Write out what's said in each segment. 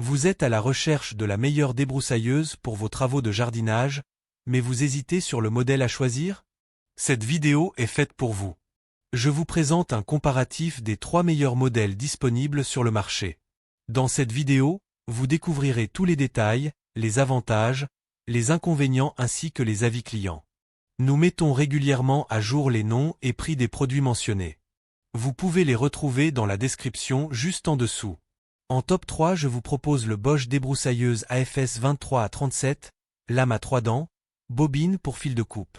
Vous êtes à la recherche de la meilleure débroussailleuse pour vos travaux de jardinage, mais vous hésitez sur le modèle à choisir? Cette vidéo est faite pour vous. Je vous présente un comparatif des 3 meilleurs modèles disponibles sur le marché. Dans cette vidéo, vous découvrirez tous les détails, les avantages, les inconvénients ainsi que les avis clients. Nous mettons régulièrement à jour les noms et prix des produits mentionnés. Vous pouvez les retrouver dans la description juste en dessous. En top 3, je vous propose le Bosch débroussailleuse AFS 23 à 37, lame à 3 dents, bobine pour fil de coupe.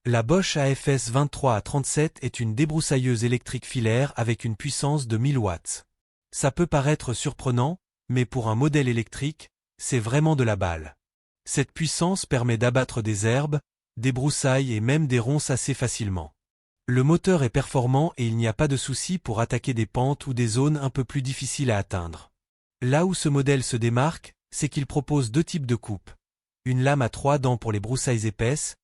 La Bosch AFS 23 à 37 est une débroussailleuse électrique filaire avec une puissance de 1000 watts. Ça peut paraître surprenant, mais pour un modèle électrique, c'est vraiment de la balle. Cette puissance permet d'abattre des herbes, des broussailles et même des ronces assez facilement. Le moteur est performant et il n'y a pas de souci pour attaquer des pentes ou des zones un peu plus difficiles à atteindre. Là où ce modèle se démarque, c'est qu'il propose 2 types de coupe. Une lame à 3 dents pour les broussailles épaisses,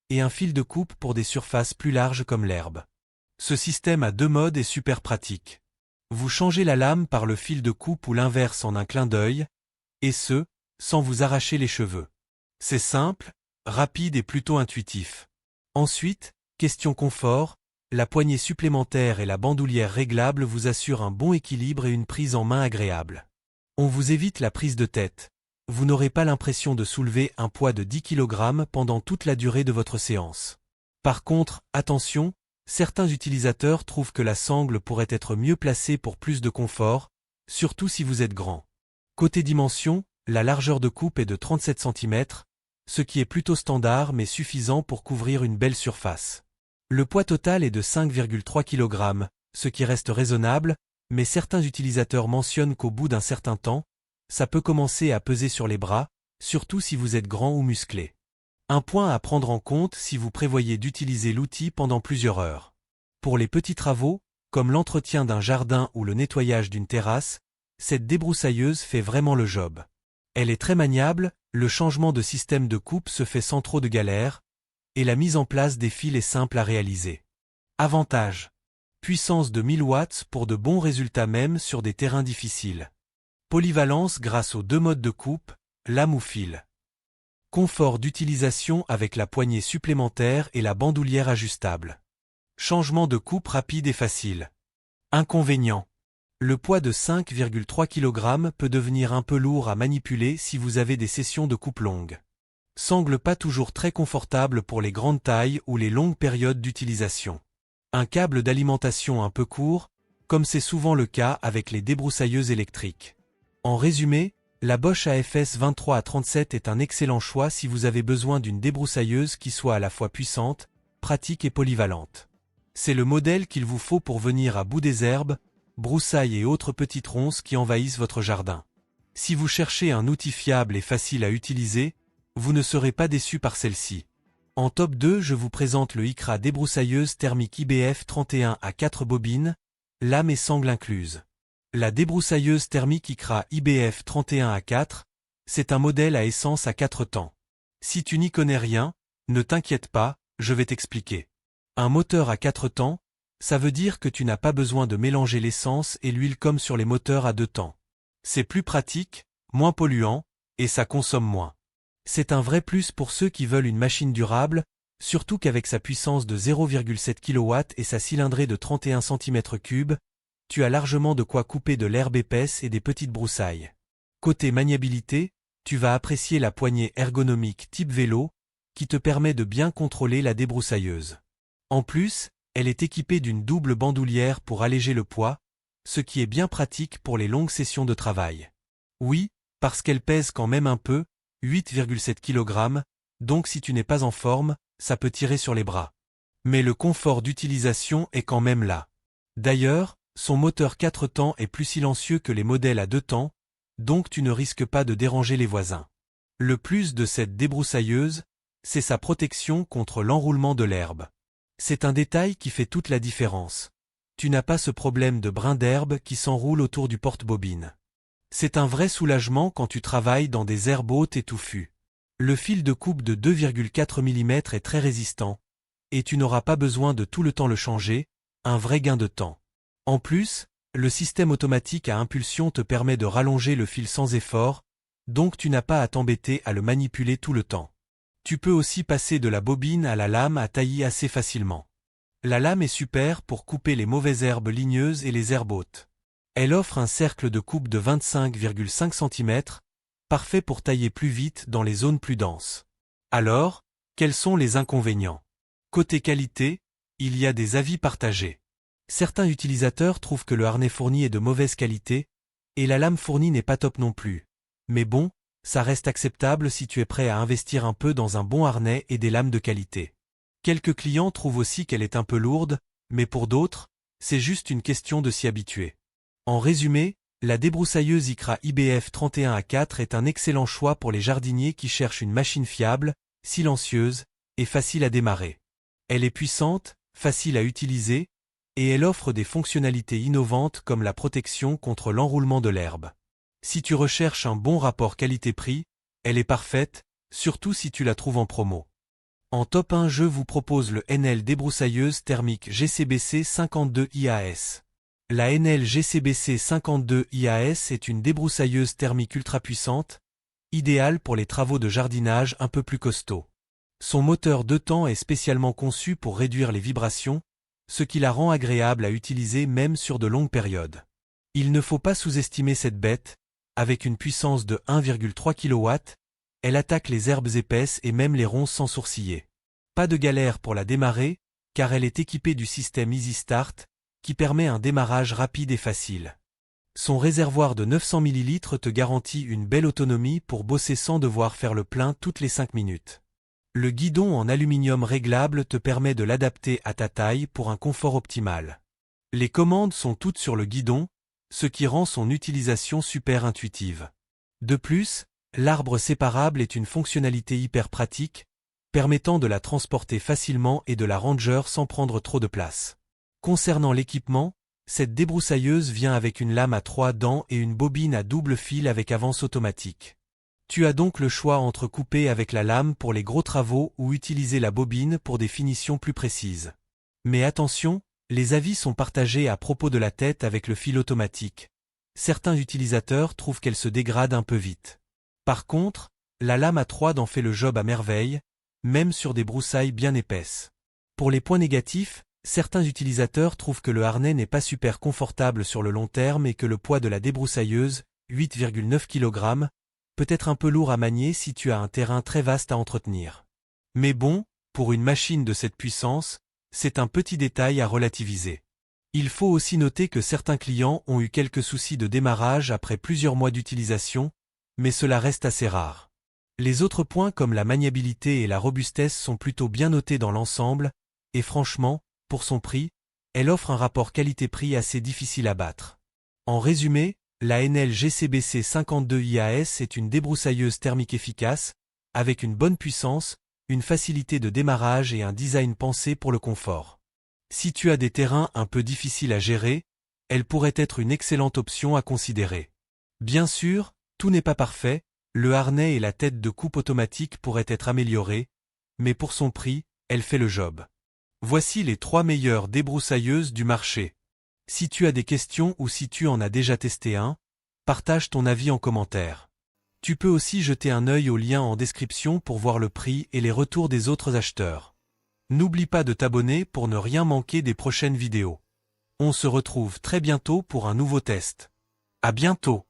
et un fil de coupe pour des surfaces plus larges comme l'herbe. Ce système a 2 modes et super pratique. Vous changez la lame par le fil de coupe ou l'inverse en un clin d'œil, et ce, sans vous arracher les cheveux. C'est simple, rapide et plutôt intuitif. Ensuite, question confort, la poignée supplémentaire et la bandoulière réglable vous assurent un bon équilibre et une prise en main agréable. On vous évite la prise de tête. Vous n'aurez pas l'impression de soulever un poids de 10 kg pendant toute la durée de votre séance. Par contre, attention, certains utilisateurs trouvent que la sangle pourrait être mieux placée pour plus de confort, surtout si vous êtes grand. Côté dimension, la largeur de coupe est de 37 cm, ce qui est plutôt standard mais suffisant pour couvrir une belle surface. Le poids total est de 5,3 kg, ce qui reste raisonnable, mais certains utilisateurs mentionnent qu'au bout d'un certain temps, ça peut commencer à peser sur les bras, surtout si vous êtes grand ou musclé. Un point à prendre en compte si vous prévoyez d'utiliser l'outil pendant plusieurs heures. Pour les petits travaux, comme l'entretien d'un jardin ou le nettoyage d'une terrasse, cette débroussailleuse fait vraiment le job. Elle est très maniable, le changement de système de coupe se fait sans trop de galère, et la mise en place des fils est simple à réaliser. Avantage: puissance de 1000 watts pour de bons résultats même sur des terrains difficiles. Polyvalence grâce aux 2 modes de coupe, lame ou fil. Confort d'utilisation avec la poignée supplémentaire et la bandoulière ajustable. Changement de coupe rapide et facile. Inconvénient: le poids de 5,3 kg peut devenir un peu lourd à manipuler si vous avez des sessions de coupe longues. Sangle pas toujours très confortable pour les grandes tailles ou les longues périodes d'utilisation. Un câble d'alimentation un peu court, comme c'est souvent le cas avec les débroussailleuses électriques. En résumé, la Bosch AFS 23 à 37 est un excellent choix si vous avez besoin d'une débroussailleuse qui soit à la fois puissante, pratique et polyvalente. C'est le modèle qu'il vous faut pour venir à bout des herbes, broussailles et autres petites ronces qui envahissent votre jardin. Si vous cherchez un outil fiable et facile à utiliser, vous ne serez pas déçu par celle-ci. En top 2, je vous présente le ICRA débroussailleuse thermique IBF 31 à 4 bobines, lame et sangle incluses. La débroussailleuse thermique ICRA IBF 31 à 4, c'est un modèle à essence à 4 temps. Si tu n'y connais rien, ne t'inquiète pas, je vais t'expliquer. Un moteur à 4 temps, ça veut dire que tu n'as pas besoin de mélanger l'essence et l'huile comme sur les moteurs à 2 temps. C'est plus pratique, moins polluant, et ça consomme moins. C'est un vrai plus pour ceux qui veulent une machine durable, surtout qu'avec sa puissance de 0,7 kW et sa cylindrée de 31 cm3, tu as largement de quoi couper de l'herbe épaisse et des petites broussailles. Côté maniabilité, tu vas apprécier la poignée ergonomique type vélo, qui te permet de bien contrôler la débroussailleuse. En plus, elle est équipée d'une double bandoulière pour alléger le poids, ce qui est bien pratique pour les longues sessions de travail. Oui, parce qu'elle pèse quand même un peu, 8,7 kg, donc si tu n'es pas en forme, ça peut tirer sur les bras. Mais le confort d'utilisation est quand même là. D'ailleurs, son moteur 4 temps est plus silencieux que les modèles à 2 temps, donc tu ne risques pas de déranger les voisins. Le plus de cette débroussailleuse, c'est sa protection contre l'enroulement de l'herbe. C'est un détail qui fait toute la différence. Tu n'as pas ce problème de brin d'herbe qui s'enroule autour du porte-bobine. C'est un vrai soulagement quand tu travailles dans des herbes hautes et touffues. Le fil de coupe de 2,4 mm est très résistant, et tu n'auras pas besoin de tout le temps le changer, un vrai gain de temps. En plus, Le système automatique à impulsion te permet de rallonger le fil sans effort, donc tu n'as pas à t'embêter à le manipuler tout le temps. Tu peux aussi passer de la bobine à la lame à tailler assez facilement. La lame est super pour couper les mauvaises herbes ligneuses et les herbes hautes. Elle offre un cercle de coupe de 25,5 cm, parfait pour tailler plus vite dans les zones plus denses. Alors, quels sont les inconvénients? Côté qualité, il y a des avis partagés. Certains utilisateurs trouvent que le harnais fourni est de mauvaise qualité, et la lame fournie n'est pas top non plus. Mais bon, ça reste acceptable si tu es prêt à investir un peu dans un bon harnais et des lames de qualité. Quelques clients trouvent aussi qu'elle est un peu lourde, mais pour d'autres, c'est juste une question de s'y habituer. En résumé, la débroussailleuse IKRA IBF 31A4 est un excellent choix pour les jardiniers qui cherchent une machine fiable, silencieuse et facile à démarrer. Elle est puissante, facile à utiliser, et elle offre des fonctionnalités innovantes comme la protection contre l'enroulement de l'herbe. Si tu recherches un bon rapport qualité-prix, elle est parfaite, surtout si tu la trouves en promo. En top 1, je vous propose le NL débroussailleuse thermique GCBC 52 IAS. La NL GCBC 52 IAS est une débroussailleuse thermique ultra puissante, idéale pour les travaux de jardinage un peu plus costauds. Son moteur 2 temps est spécialement conçu pour réduire les vibrations, ce qui la rend agréable à utiliser même sur de longues périodes. Il ne faut pas sous-estimer cette bête, avec une puissance de 1,3 kW, elle attaque les herbes épaisses et même les ronces sans sourciller. Pas de galère pour la démarrer, car elle est équipée du système Easy Start, qui permet un démarrage rapide et facile. Son réservoir de 900 ml te garantit une belle autonomie pour bosser sans devoir faire le plein toutes les 5 minutes. Le guidon en aluminium réglable te permet de l'adapter à ta taille pour un confort optimal. Les commandes sont toutes sur le guidon, ce qui rend son utilisation super intuitive. De plus, l'arbre séparable est une fonctionnalité hyper pratique, permettant de la transporter facilement et de la ranger sans prendre trop de place. Concernant l'équipement, cette débroussailleuse vient avec une lame à 3 dents et une bobine à double fil avec avance automatique. Tu as donc le choix entre couper avec la lame pour les gros travaux ou utiliser la bobine pour des finitions plus précises. Mais attention, les avis sont partagés à propos de la tête avec le fil automatique. Certains utilisateurs trouvent qu'elle se dégrade un peu vite. Par contre, la lame à 3 dents fait le job à merveille, même sur des broussailles bien épaisses. Pour les points négatifs, certains utilisateurs trouvent que le harnais n'est pas super confortable sur le long terme et que le poids de la débroussailleuse, 8,9 kg, peut être un peu lourd à manier si tu as un terrain très vaste à entretenir. Mais bon, pour une machine de cette puissance, c'est un petit détail à relativiser. Il faut aussi noter que certains clients ont eu quelques soucis de démarrage après plusieurs mois d'utilisation, mais cela reste assez rare. Les autres points comme la maniabilité et la robustesse sont plutôt bien notés dans l'ensemble, et franchement, pour son prix, elle offre un rapport qualité-prix assez difficile à battre. En résumé, la NL GCBC 52 IAS est une débroussailleuse thermique efficace, avec une bonne puissance, une facilité de démarrage et un design pensé pour le confort. Si tu as des terrains un peu difficiles à gérer, elle pourrait être une excellente option à considérer. Bien sûr, tout n'est pas parfait, le harnais et la tête de coupe automatique pourraient être améliorés, mais pour son prix, elle fait le job. Voici les 3 meilleures débroussailleuses du marché. Si tu as des questions ou si tu en as déjà testé un, partage ton avis en commentaire. Tu peux aussi jeter un œil au lien en description pour voir le prix et les retours des autres acheteurs. N'oublie pas de t'abonner pour ne rien manquer des prochaines vidéos. On se retrouve très bientôt pour un nouveau test. À bientôt!